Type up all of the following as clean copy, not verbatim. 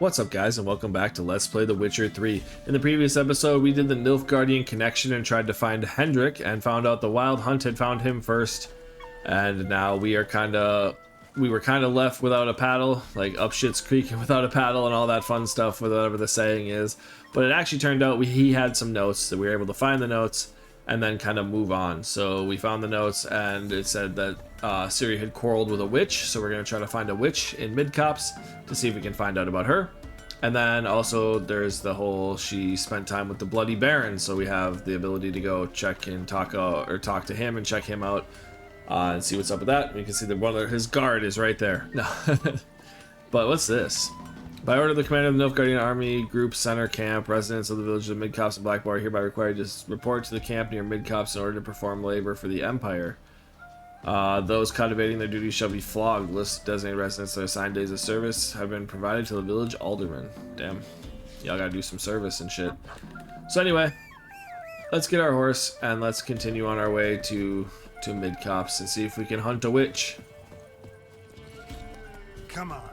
What's up guys, and welcome back to Let's Play The Witcher 3. In the previous episode we did the Nilfgaardian connection and tried to find Hendrik and found out the Wild Hunt had found him first. And now we were kind of left without a paddle, like up shit's creek without a paddle and all that fun stuff, whatever the saying is. But it actually turned out he had some notes, that we were able to find the notes and then kind of move on. So we found the notes and it said that Ciri had quarreled with a witch, so we're going to try to find a witch in Midcopse to see if we can find out about her. And then also there's the whole, she spent time with the Bloody Baron, so we have the ability to go check and talk to him and check him out and see what's up with that. We can see that his guard is right there. No. But what's this? By order of the commander of the Nilfgaardian army, group center camp, residents of the villages of Midcopse and Blackbar are hereby required to report to the camp near Midcopse in order to perform labor for the Empire. Those cultivating their duties shall be flogged. List designated residents that assigned days of service have been provided to the village alderman. Damn. Y'all gotta do some service and shit. So anyway, let's get our horse and let's continue on our way to Midcopse and see if we can hunt a witch. Come on.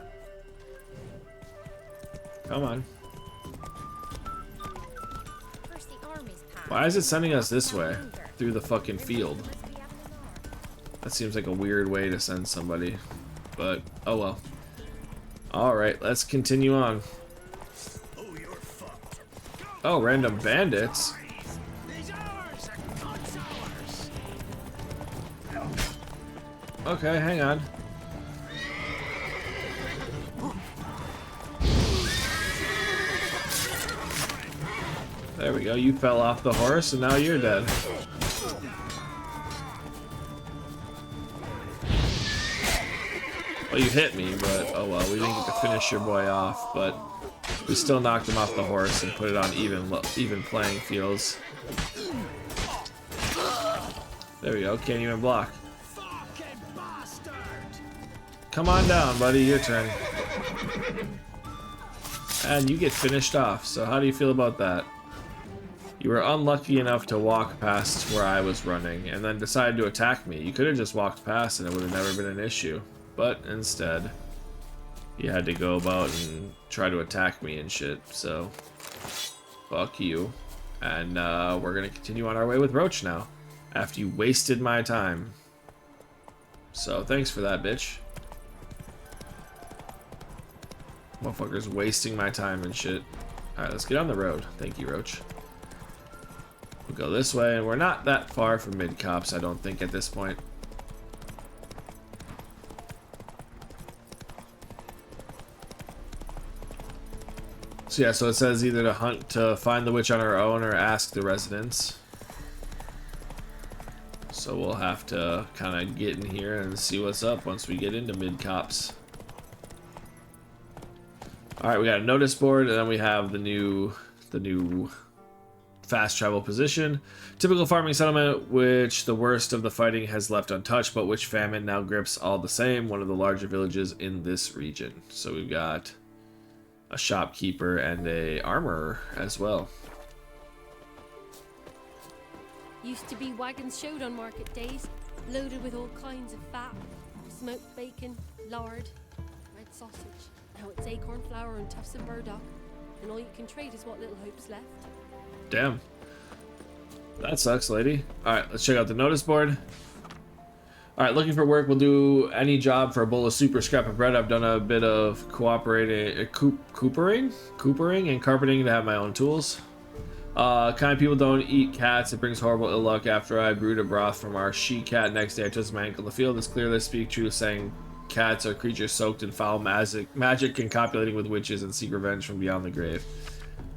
Come on. Why is it sending us this way? Through the fucking field. That seems like a weird way to send somebody. But, oh well. Alright, let's continue on. Oh, random bandits? Okay, hang on. There we go, you fell off the horse and now you're dead. Well, you hit me, but oh well, we didn't get to finish your boy off, but we still knocked him off the horse and put it on even playing fields. There we go, can't even block. Come on down, buddy, your turn. And you get finished off, so how do you feel about that? You were unlucky enough to walk past where I was running and then decided to attack me. You could have just walked past and it would have never been an issue. But instead, you had to go about and try to attack me and shit, so fuck you. And we're gonna continue on our way with Roach now, after you wasted my time. So thanks for that, bitch. Motherfucker's wasting my time and shit. Alright, let's get on the road. Thank you, Roach. We'll go this way, and we're not that far from Midcopse, I don't think, at this point. So yeah, so it says either to find the witch on our own or ask the residents. So we'll have to kind of get in here and see what's up once we get into Midcopse. Alright, we got a notice board, and then we have the new fast travel position. Typical farming settlement, which the worst of the fighting has left untouched, but which famine now grips all the same. One of the larger villages in this region. So we've got a shopkeeper and a armorer as well. Used to be wagons showed on market days, loaded with all kinds of fat, smoked bacon, lard, red sausage. Now it's acorn flour and tufts of burdock, and all you can trade is what little hope's left. Damn. That sucks, lady. Alright, let's check out the notice board. Alright, looking for work. We'll do any job for a bowl of soup or scrap of bread. I've done a bit of coopering and carpeting to have my own tools. Kind of people don't eat cats. It brings horrible ill luck. After I brewed a broth from our she-cat, next day I twisted my ankle in the field. It's clear they speak truth, saying cats are creatures soaked in foul magic and copulating with witches and seek revenge from beyond the grave.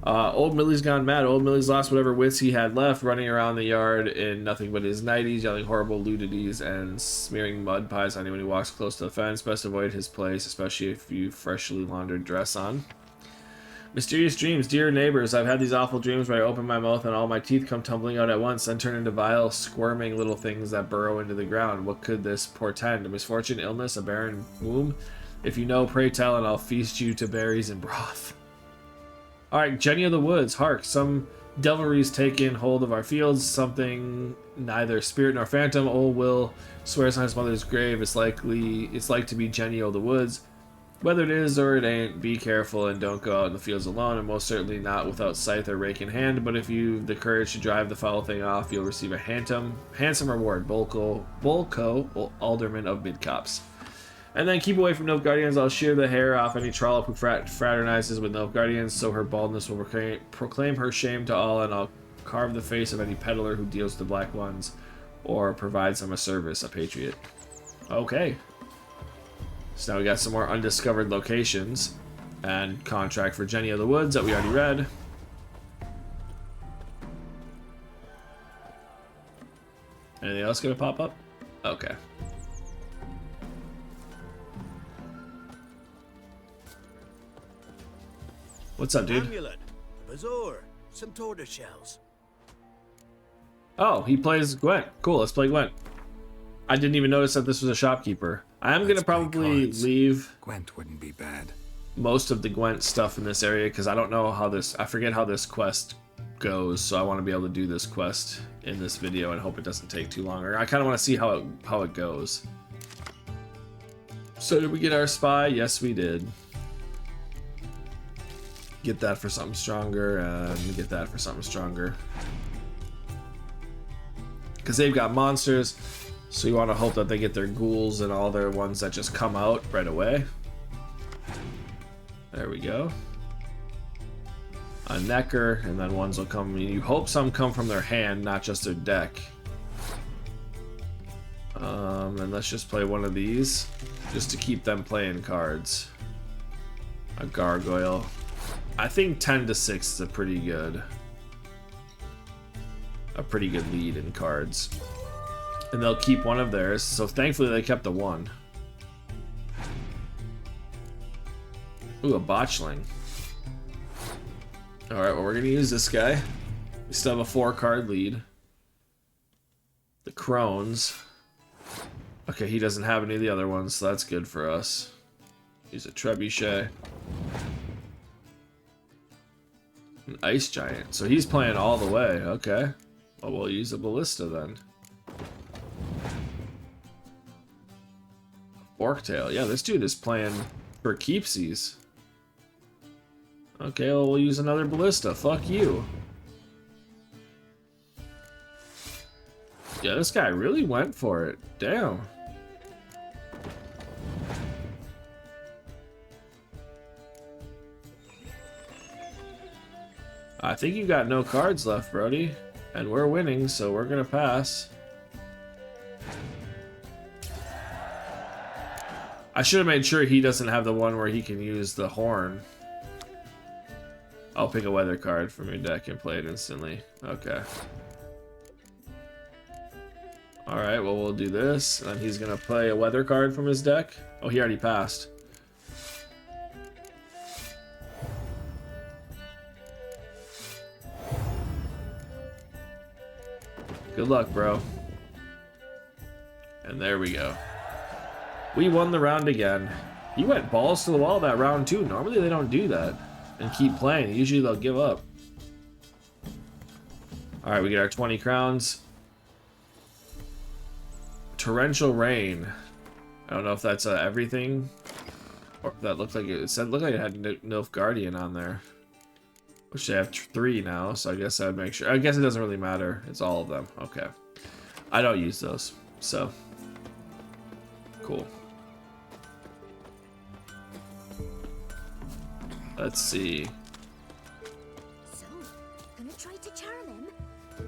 Old Millie's gone mad. Old Millie's lost whatever wits he had left, running around the yard in nothing but his nighties, yelling horrible ludities and smearing mud pies on anyone who walks close to the fence. Best avoid his place, especially if you freshly laundered dress on. Mysterious dreams. Dear neighbors, I've had these awful dreams where I open my mouth and all my teeth come tumbling out at once, then turn into vile, squirming little things that burrow into the ground. What could this portend? A misfortune, illness, a barren womb? If you know, pray tell, and I'll feast you to berries and broth. Alright, Jenny of the Woods, hark, some devilry's taken hold of our fields, something neither spirit nor phantom. Old Will swears on his mother's grave. It's like to be Jenny of the Woods. Whether it is or it ain't, be careful and don't go out in the fields alone, and most certainly not without scythe or rake in hand, but if you've the courage to drive the foul thing off, you'll receive a handsome reward, Bolko, Alderman of Midcopse. And then keep away from Nilfgaardians. I'll shear the hair off any trollop who fraternizes with Nilfgaardians, so her baldness will proclaim her shame to all, and I'll carve the face of any peddler who deals to black ones or provides them a service, a patriot. Okay. So now we got some more undiscovered locations and contract for Jenny of the Woods that we already read. Anything else gonna pop up? Okay. What's up, dude? Amulet, a bazaar, some tortoise shells. Oh, he plays Gwent. Cool, let's play Gwent. I didn't even notice that this was a shopkeeper. I am gonna probably leave Gwent wouldn't be bad. most of the Gwent stuff in this area because I don't know how this, I forget how this quest goes, so I want to be able to do this quest in this video and hope it doesn't take too long. Or I kind of want to see how it goes. So did we get our spy? Yes, we did. Get that for something stronger, and get that for something stronger. Because they've got monsters, so you want to hope that they get their ghouls and all their ones that just come out right away. There we go. A Necker, and then ones will come. You hope some come from their hand, not just their deck. And let's just play one of these, just to keep them playing cards. A Gargoyle. I think 10 to 6 is a pretty good lead in cards. And they'll keep one of theirs, so thankfully they kept the one. Ooh, a Botchling. Alright, well, we're gonna use this guy. We still have a 4-card lead. The Crones. Okay, he doesn't have any of the other ones, so that's good for us. Use a Trebuchet. An Ice Giant. So he's playing all the way. Okay. Well, we'll use a Ballista then. Forktail. Yeah, this dude is playing for keepsies. Okay, well, we'll use another Ballista. Fuck you. Yeah, this guy really went for it. Damn. I think you got no cards left, Brody. And we're winning, so we're gonna pass. I should have made sure he doesn't have the one where he can use the horn. I'll pick a weather card from your deck and play it instantly. Okay. Alright, well, we'll do this. And he's gonna play a weather card from his deck. Oh, he already passed. Good luck, bro. And there we go. We won the round again. He went balls to the wall that round too. Normally they don't do that and keep playing. Usually they'll give up. Alright, we get our 20 crowns. Torrential Rain. I don't know if that's everything. Or if that looked like it said looked like it had Nilfgaardian on there. Which they have 3 now, so I guess I would make sure. I guess it doesn't really matter. It's all of them. Okay. I don't use those, so. Cool. Let's see. So, gonna try to charm him? Did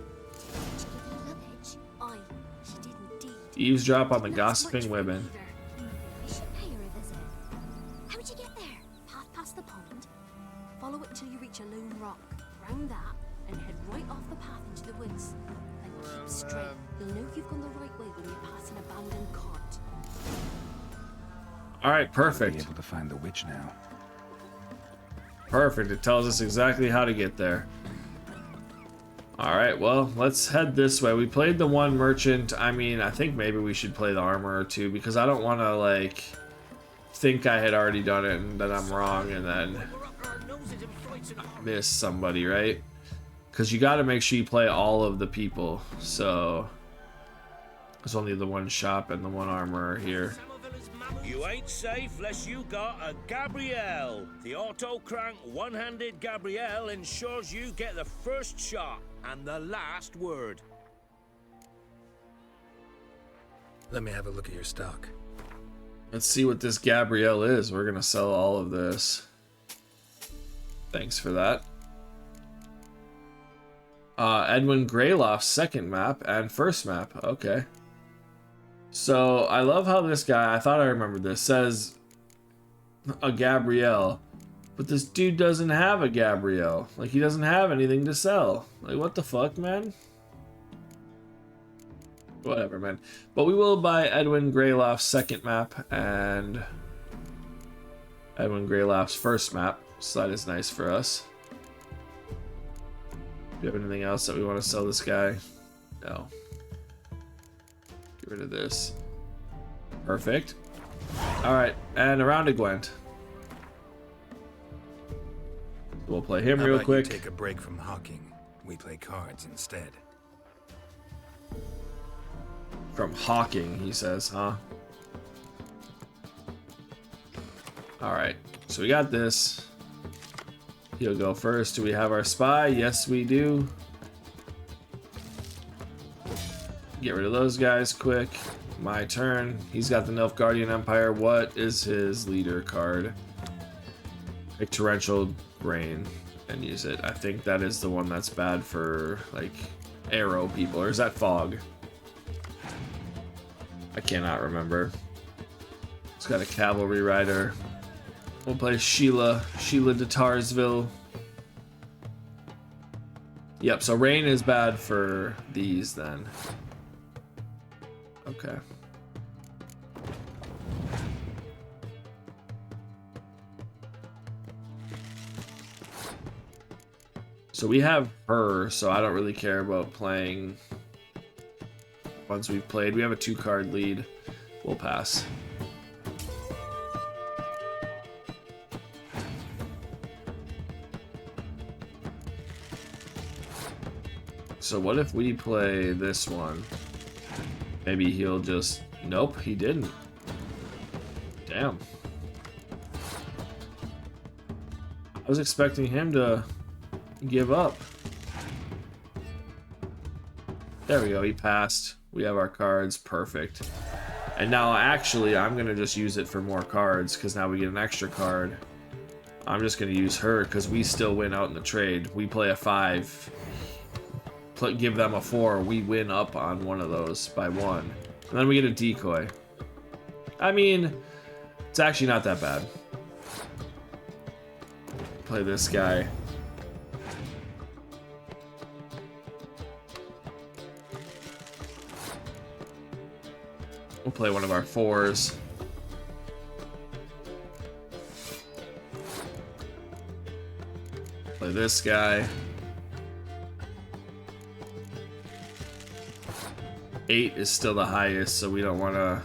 she give you luggage? Aye, she did indeed. Eavesdrop on the That's gossiping much women. better. We should pay her a visit. How'd you get there? Path past the pond? Follow it until you reach a lone rock. Round that, and head right off the path into the woods. Then keep straight. You'll know if you've gone the right way when you pass an abandoned cart. Alright, Be perfect. able to find the witch now. Perfect. It tells us exactly how to get there. Alright, well, let's head this way. We played the one merchant. I mean, I think maybe we should play the armorer too, because I don't want to, like, think I had already done it and that I'm wrong and then miss somebody, right? Because you got to make sure you play all of the people. So there's only the one shop and the one armorer here. You ain't safe unless you got a Gabrielle. The auto-crank one-handed Gabrielle ensures you get the first shot and the last word. Let me have a look at your stock. Let's see what this Gabrielle is. We're gonna sell all of this. Thanks for that. Edwin Greyloft's second map and first map. Okay. So I love how this guy, I thought I remembered this, says a Gabrielle, but this dude doesn't have a Gabrielle. Like, he doesn't have anything to sell. Like, what the fuck, man? Whatever, man. But we will buy Edwin Greyloft's second map and Edwin Greyloft's first map. So that is nice for us. Do you have anything else that we want to sell this guy? No. Get rid of this. Perfect. Alright, and around to Gwent. We'll play him How real about quick. You take a break from hawking. We play cards instead. From hawking, he says, huh? Alright, so we got this. He'll go first. Do we have our spy? Yes, we do. Get rid of those guys quick. My turn. He's got the Nilfgaardian Empire. What is his leader card? Pick Torrential Rain and use it. I think that is the one that's bad for, like, arrow people. Or is that fog? I cannot remember. It's got a cavalry rider. We'll play Sheila de Tarsville. Yep, so rain is bad for these then. Okay. So we have her, so I don't really care about playing ones we've played. We have a 2-card lead. We'll pass. So what if we play this one? Maybe he'll just... Nope, he didn't. Damn. I was expecting him to give up. There we go, he passed. We have our cards, perfect. And now actually I'm gonna just use it for more cards because now we get an extra card. I'm just gonna use her because we still win out in the trade. We play a 5, give them a 4, we win up on one of those by 1. And then we get a decoy. I mean, it's actually not that bad. Play this guy. We'll play one of our 4s. Play this guy. 8 is still the highest, so we don't want to...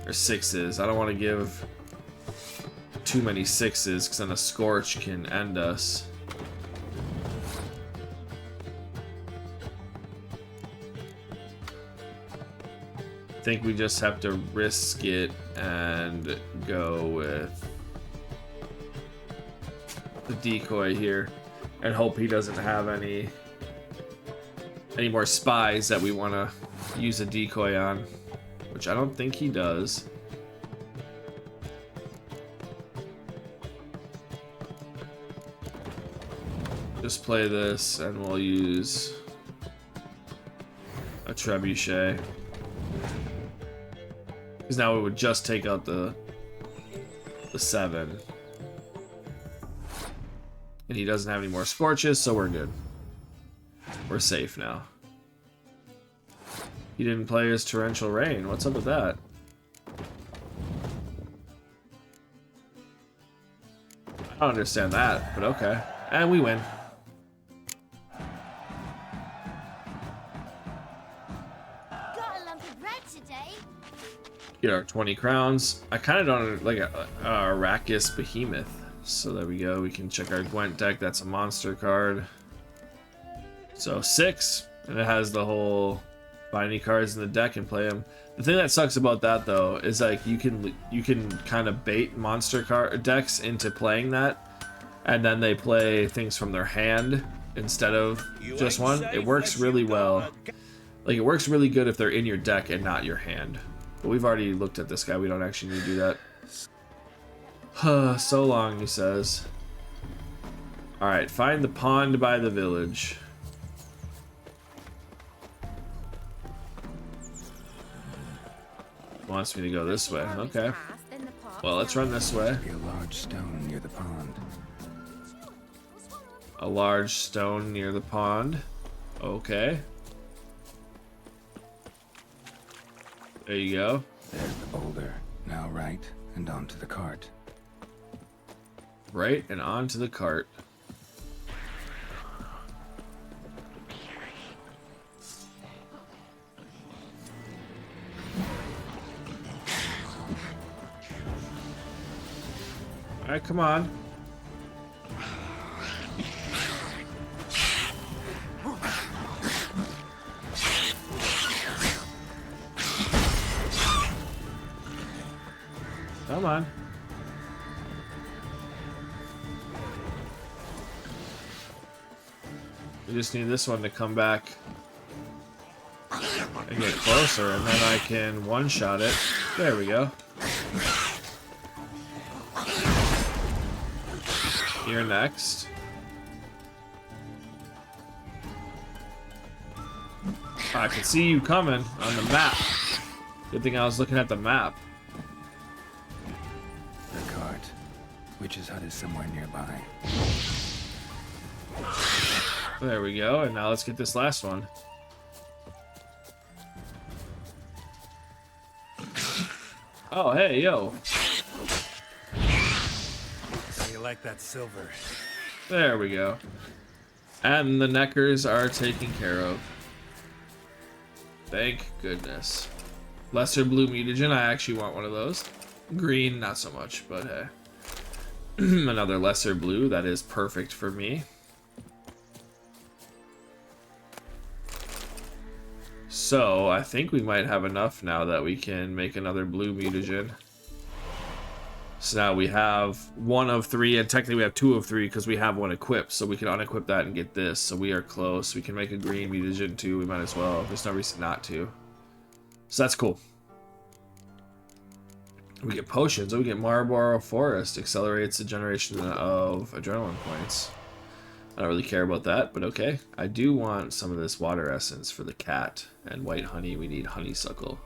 Or 6s. I don't want to give too many 6s, because then a Scorch can end us. I think we just have to risk it and go with the decoy here and hope he doesn't have any more spies that we want to use a decoy on, which I don't think he does. Just play this and we'll use a trebuchet. Because now it would just take out the 7. And he doesn't have any more Scorches, so we're good. We're safe now. He didn't play his Torrential Rain. What's up with that? I don't understand that, but okay. And we win. Got a lump of bread today. Get our 20 crowns. I kind of don't like a Arrakis Behemoth. So there we go. We can check our Gwent deck. That's a monster card. So 6, and it has the whole Find any cards in the deck and play them. The thing that sucks about that though is like you can kind of bait monster card decks into playing that, and then they play things from their hand instead of just one. It works really well. Like it works really good if they're in your deck and not your hand. But we've already looked at this guy. We don't actually need to do that. So long, he says. All right, find the pond by the village. Wants me to go this way. Okay. Well, let's run this way. Be a large stone near the pond. A large stone near the pond. Okay. There you go. There's the boulder. Now right and onto the cart. Right and onto the cart. All right, come on. Come on. We just need this one to come back and get closer, and then I can one-shot it. There we go. You're next. I can see you coming on the map. Good thing I was looking at the map. The cart. Witch's hut is somewhere nearby. There we go, and now let's get this last one. Oh, hey, yo. So you like that silver? There we go. And the neckers are taken care of. Thank goodness. Lesser blue mutagen, I actually want one of those. Green, not so much, but hey. Another lesser blue, that is perfect for me. So, I think we might have enough now that we can make another blue mutagen. So now we have 1 of 3, and technically we have 2 of 3 because we have 1 equipped, so we can unequip that and get this. So we are close. We can make a green mutagen too. We might as well. There's no reason not to. So that's cool. We get potions. Oh, we get Marlborough Forest. Accelerates the generation of adrenaline points. I don't really care about that, but okay. I do want some of this water essence for the cat. And white honey, we need honeysuckle.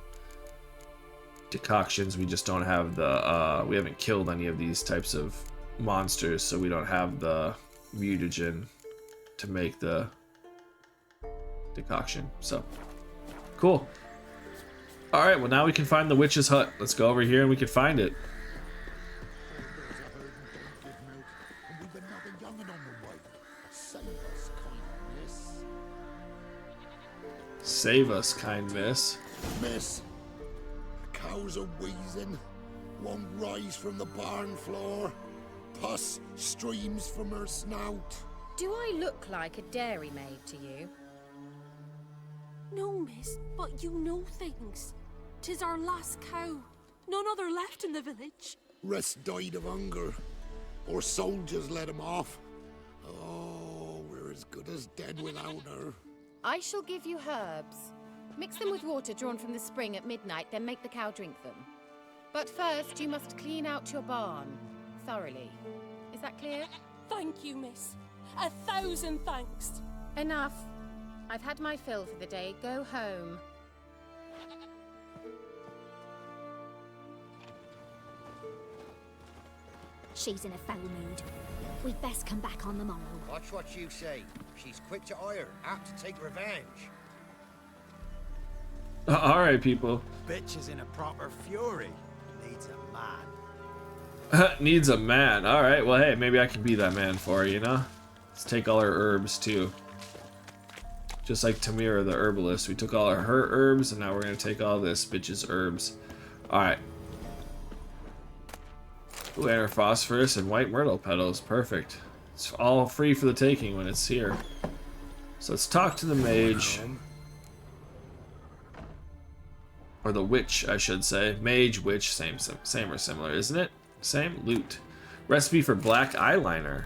Decoctions, we just don't have the, we haven't killed any of these types of monsters, so we don't have the mutagen to make the decoction. So, cool. Alright, well now we can find the witch's hut. Let's go over here and we can find it. Save us, kind miss. Miss, the cows are wheezing, won't rise from the barn floor, pus streams from her snout. Do I look like a dairymaid to you? No, miss, but you know things. 'Tis our last cow. None other left in the village. Rest died of hunger, or soldiers let him off. Oh, we're as good as dead without her. I shall give you herbs. Mix them with water drawn from the spring at midnight, then make the cow drink them. But first, you must clean out your barn thoroughly. Is that clear? Thank you, miss. 1,000 thanks. Enough. I've had my fill for the day. Go home. She's in a foul mood. We'd best come back on the morrow. Watch what you say. She's quick to ire, apt to take revenge. Alright, people. Bitch is in a proper fury. Needs a man. Needs a man. Alright, well hey, maybe I can be that man for her, you know? Let's take all her herbs too. Just like Tamira the herbalist. We took all her herbs and now we're gonna take all this bitch's herbs. Alright. Ooh, and her phosphorus and white myrtle petals. Perfect. It's all free for the taking when it's here. So let's talk to the mage. or the witch, I should say. Mage, witch, same or similar, isn't it? Same. Loot. Recipe for black eyeliner.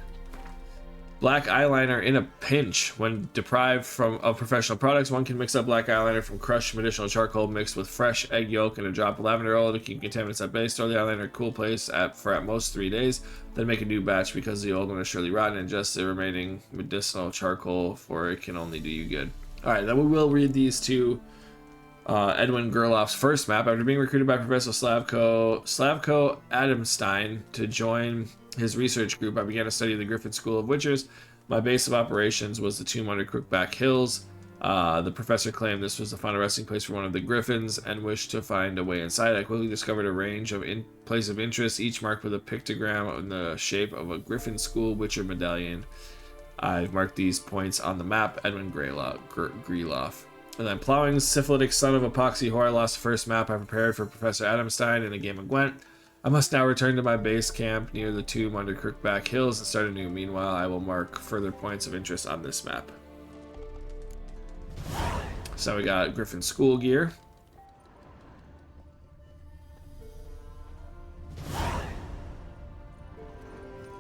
Black eyeliner in a pinch. When deprived of professional products, one can mix up black eyeliner from crushed medicinal charcoal mixed with fresh egg yolk and a drop of lavender oil to keep contaminants at bay. Store the eyeliner in a cool place for at most 3 days. Then make a new batch because the old one is surely rotten, and just the remaining medicinal charcoal, for it can only do you good. Alright, then we will read these two. Edwin Gerloff's first map. After being recruited by Professor Slavko Adamstein to join his research group, I began to study the Griffin School of Witchers. My base of operations was the tomb under Crookback Hills. The professor claimed this was the final resting place for one of the Griffins and wished to find a way inside. I quickly discovered a range of places of interest, each marked with a pictogram in the shape of a Griffin School Witcher medallion. I've marked these points on the map. Edwin Greloff. And then plowing syphilitic son of epoxy whore. I lost the first map I prepared for Professor Adamstein in a game of Gwent. I must now return to my base camp near the tomb under Crookback Hills and start anew. Meanwhile, I will mark further points of interest on this map. So we got Griffin School gear.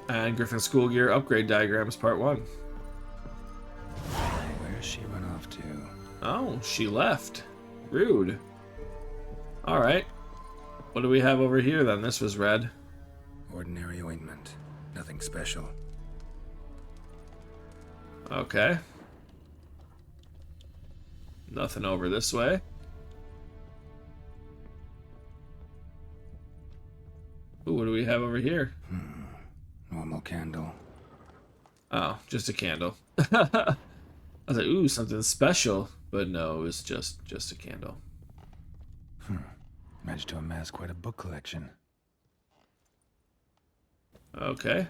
And Griffin School gear upgrade diagrams part 1. Where's she run off to? Oh, she left. Rude. Alright. What do we have over here then? This was red. Ordinary ointment. Nothing special. Okay. Nothing over this way. Ooh, what do we have over here? Normal candle. Oh, just a candle. I was like, ooh, something special. But no, it was just a candle. Managed to amass quite a book collection. Okay.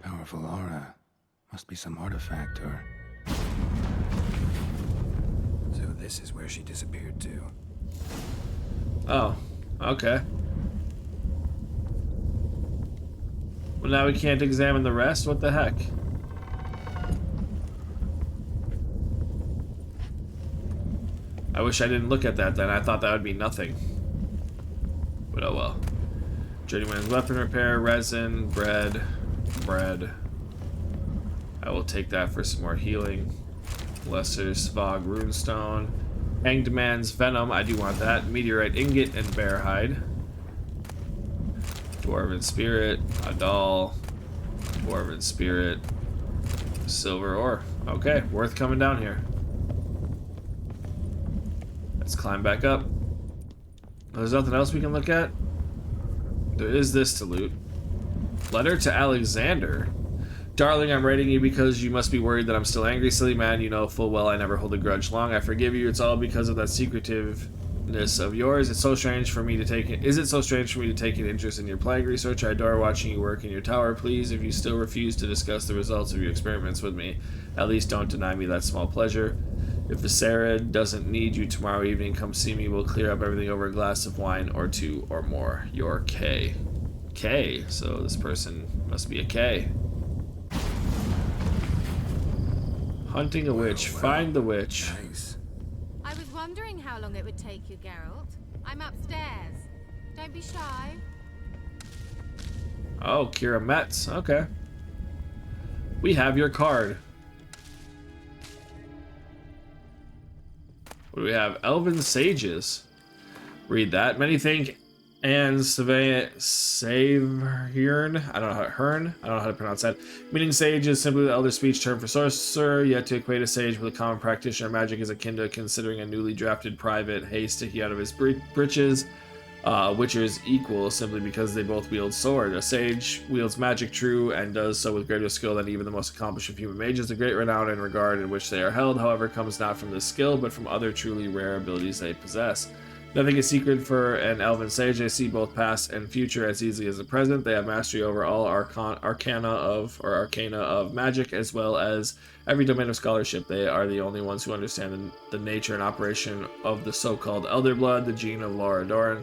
Powerful aura. Must be some artifact or... So this is where she disappeared to. Oh, okay. Well, now we can't examine the rest? What the heck? I wish I didn't look at that then. I thought that would be nothing. But oh well. Journeyman's weapon repair, resin, bread. I will take that for some more healing. Lesser Svog runestone. Hanged Man's venom, I do want that. Meteorite ingot and bear hide. Dwarven spirit, a doll. Dwarven spirit. Silver ore. Okay, worth coming down here. Let's climb back up. There's nothing else we can look at? There is this to loot. Letter to Alexander. Darling, I'm writing you because you must be worried that I'm still angry. Silly man, you know full well I never hold a grudge long. I forgive you. It's all because of that secretiveness of yours. It's so strange for me to take it. Is it so strange for me to take an interest in your plague research? I adore watching you work in your tower. Please, if you still refuse to discuss the results of your experiments with me, at least don't deny me that small pleasure. If Viserid doesn't need you tomorrow evening, come see me. We'll clear up everything over a glass of wine or two or more. Your K. K. So this person must be a K. Hunting a witch. Find the witch. Nice. I was wondering how long it would take you, Geralt. I'm upstairs. Don't be shy. Oh, Kira Metz. Okay. We have your card. What do we have? Elven Sages. Read that. Many think Anne Savehern. I don't know how to pronounce that. Meaning sage is simply the elder speech term for sorcerer, yet to equate a sage with a common practitioner of magic is akin to considering a newly drafted private hay sticking out of his breeches. Witchers equal simply because they both wield sword. A sage wields magic true and does so with greater skill than even the most accomplished of human mages. The great renown and regard in which they are held, however, comes not from this skill, but from other truly rare abilities they possess. Nothing is secret for an elven sage. They see both past and future as easily as the present. They have mastery over all arcana of magic, as well as every domain of scholarship. They are the only ones who understand the nature and operation of the so-called Elder Blood, the gene of Laura Doran.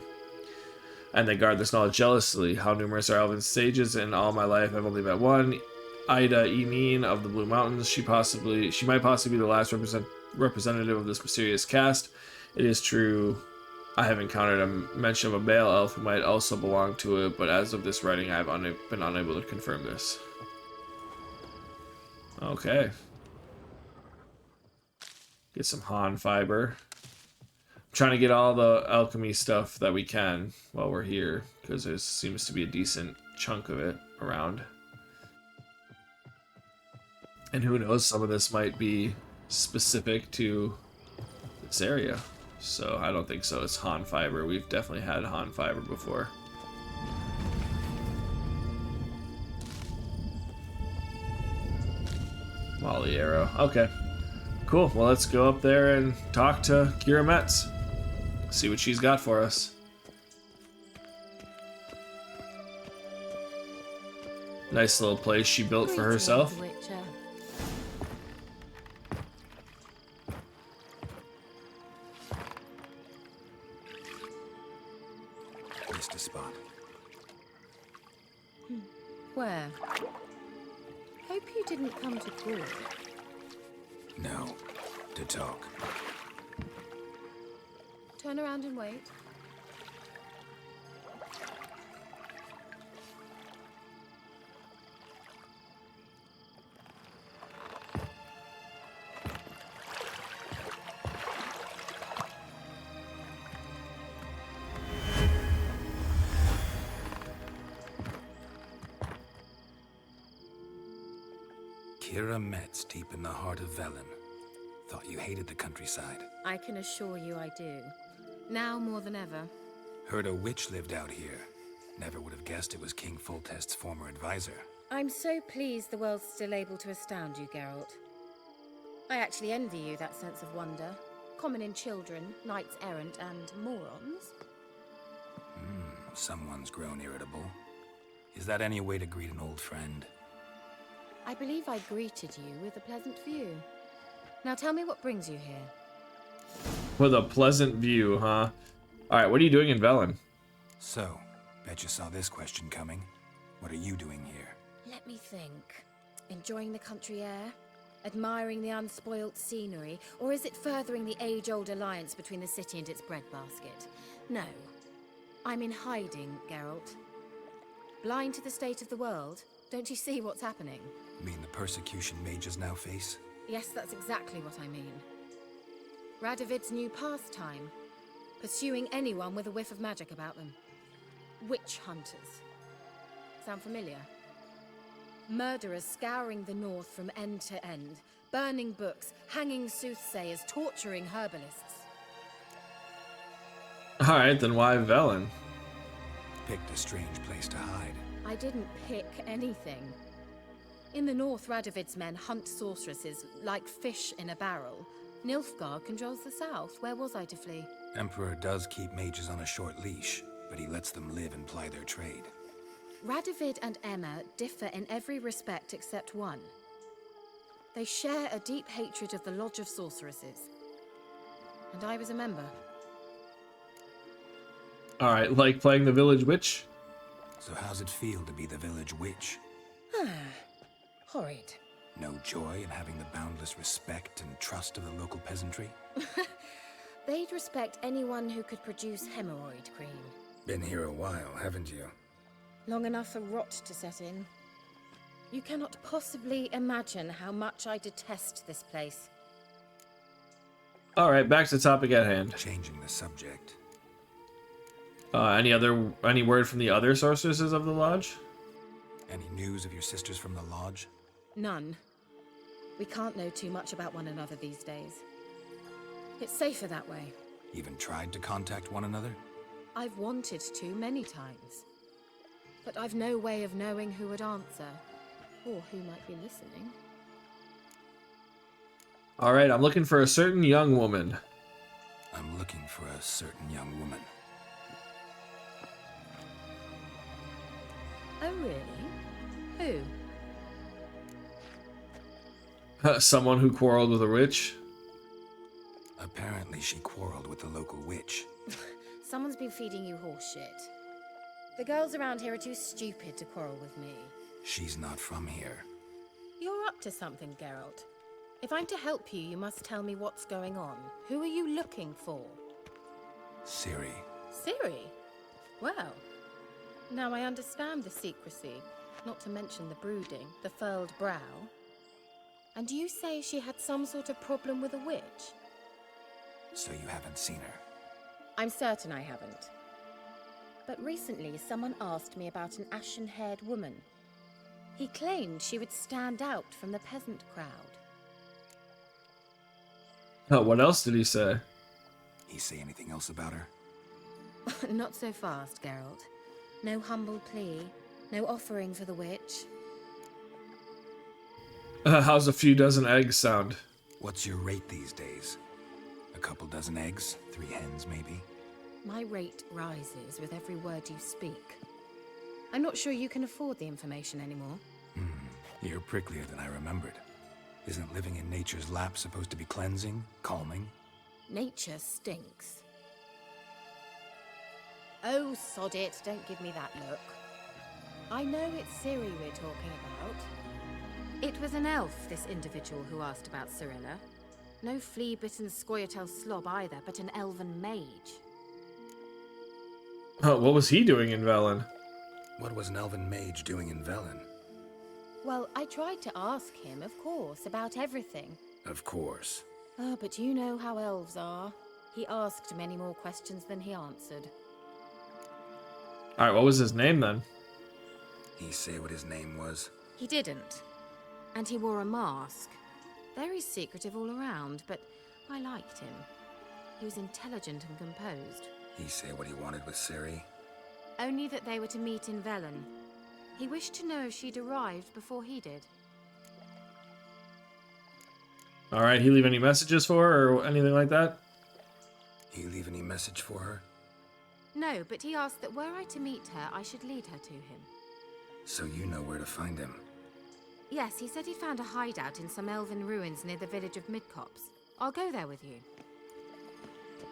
And they guard this knowledge jealously. How numerous are elven sages? In all my life, I've only met one. Ida Emin of the Blue Mountains. She might possibly be the last representative of this mysterious caste. It is true I have encountered a mention of a male elf who might also belong to it, but as of this writing, I have been unable to confirm this. Okay. Get some Han fiber. I'm trying to get all the alchemy stuff that we can while we're here, because there seems to be a decent chunk of it around. And who knows, some of this might be specific to this area. So I don't think so. It's Han fiber. We've definitely had Han fiber before. Molly arrow. Okay. Cool. Well, let's go up there and talk to Kira Metz. See what she's got for us. Nice little place she built for herself. Missed a spot. Where? Hope you didn't come to call. No. To talk. Turn around and wait. Kira Metz, deep in the heart of Velen. Thought you hated the countryside. I can assure you I do. Now more than ever. Heard a witch lived out here. Never would have guessed it was King Foltest's former advisor. I'm so pleased the world's still able to astound you, Geralt. I actually envy you that sense of wonder. Common in children, knights errant, and morons. Someone's grown irritable. Is that any way to greet an old friend? I believe I greeted you with a pleasant view. Now tell me what brings you here. With a pleasant view, huh? Alright, what are you doing in Velen? So, bet you saw this question coming. What are you doing here? Let me think. Enjoying the country air? Admiring the unspoilt scenery? Or is it furthering the age-old alliance between the city and its breadbasket? No. I'm in hiding, Geralt. Blind to the state of the world? Don't you see what's happening? Mean the persecution mages now face? Yes, that's exactly what I mean. Radovid's new pastime. Pursuing anyone with a whiff of magic about them. Witch hunters. Sound familiar? Murderers scouring the north from end to end. Burning books, hanging soothsayers, torturing herbalists. Alright, then why Velen? Picked a strange place to hide. I didn't pick anything. In the north, Radovid's men hunt sorceresses like fish in a barrel. Nilfgaard controls the south. Where was I to flee? Emperor does keep mages on a short leash, but he lets them live and ply their trade. Radovid and Emma differ in every respect except one. They share a deep hatred of the Lodge of Sorceresses. And I was a member. Alright, like playing the village witch? So how's it feel to be the village witch? Horrid. No joy in having the boundless respect and trust of the local peasantry? They'd respect anyone who could produce hemorrhoid cream. Been here a while, haven't you? Long enough for rot to set in. You cannot possibly imagine how much I detest this place. Alright, back to the topic at hand. Changing the subject. Any word from the other sorceresses of the lodge? Any news of your sisters from the lodge? None. We can't know too much about one another these days. It's safer that way. Even tried to contact one another? I've wanted to many times. But I've no way of knowing who would answer, or who might be listening. Alright, I'm looking for a certain young woman. I'm looking for a certain young woman. Oh, really? Who? Someone who quarreled with a witch? Apparently she quarreled with the local witch. Someone's been feeding you horse shit. The girls around here are too stupid to quarrel with me. She's not from here. You're up to something, Geralt. If I'm to help you, you must tell me what's going on. Who are you looking for? Ciri. Ciri? Well, now I understand the secrecy, not to mention the brooding, the furled brow. And you say she had some sort of problem with a witch? So you haven't seen her? I'm certain I haven't. But recently, someone asked me about an ashen-haired woman. He claimed she would stand out from the peasant crowd. Oh, what else did he say? He say anything else about her? Not so fast, Geralt. No humble plea, no offering for the witch. How's a few dozen eggs sound? What's your rate these days? A couple dozen eggs? 3 hens, maybe? My rate rises with every word you speak. I'm not sure you can afford the information anymore. You're pricklier than I remembered. Isn't living in nature's lap supposed to be cleansing, calming? Nature stinks. Oh, sod it, don't give me that look. I know it's Ciri we're talking about. It was an elf, this individual who asked about Cirilla. No flea-bitten Scoia'tael slob either, but an elven mage. What was he doing in Velen? What was an elven mage doing in Velen? Well, I tried to ask him, of course, about everything. Of course. Oh, but you know how elves are. He asked many more questions than he answered. Alright, what was his name then? He say what his name was? He didn't. And he wore a mask. Very secretive all around, but I liked him. He was intelligent and composed. He say what he wanted with Ciri? Only that they were to meet in Velen. He wished to know if she'd arrived before he did. Alright, he leave any messages for her or anything like that? He leave any message for her? No, but he asked that were I to meet her, I should lead her to him. So you know where to find him? Yes, he said he found a hideout in some elven ruins near the village of Midcopse. I'll go there with you.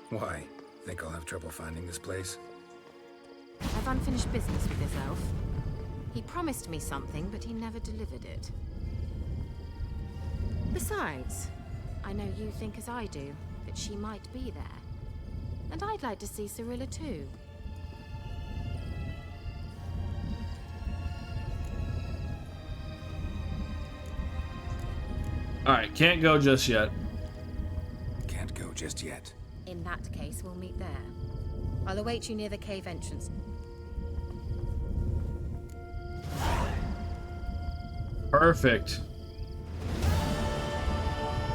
Why? Think I'll have trouble finding this place? I've unfinished business with this elf. He promised me something, but he never delivered it. Besides, I know you think as I do, that she might be there. And I'd like to see Cirilla too. Alright, can't go just yet. Can't go just yet. In that case, we'll meet there. I'll await you near the cave entrance. Perfect.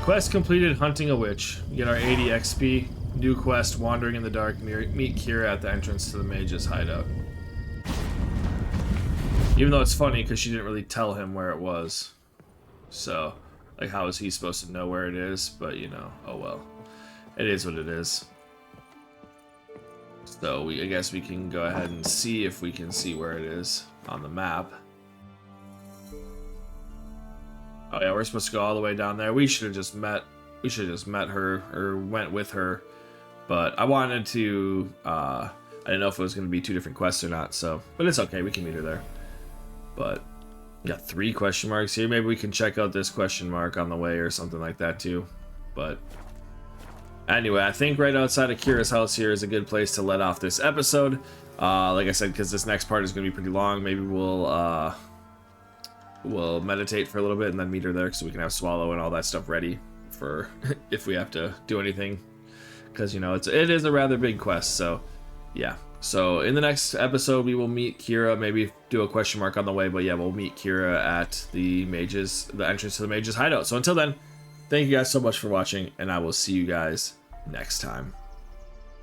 Quest completed, hunting a witch. We get our 80 XP. New quest, wandering in the dark. Meet Kira at the entrance to the mage's hideout. Even though it's funny because she didn't really tell him where it was. So, like, how is he supposed to know where it is? But, you know, oh well. It is what it is. So, I guess we can go ahead and see if we can see where it is on the map. Oh yeah, we're supposed to go all the way down there. We should have just met her, or went with her. But I wanted to, I didn't know if it was going to be 2 different quests or not, so, but it's okay, we can meet her there. But, we got 3 question marks here. Maybe we can check out this question mark on the way or something like that too. But, anyway, I think right outside of Kira's house here is a good place to let off this episode. Like I said, because this next part is going to be pretty long, maybe we'll meditate for a little bit and then meet her there so we can have Swallow and all that stuff ready for if we have to do anything. Because, you know, it is a rather big quest, so yeah. So in the next episode we will meet Kira, maybe do a question mark on the way, but yeah, we'll meet Kira at the entrance to the mage's hideout. So until then, thank you guys so much for watching, and I will see you guys next time.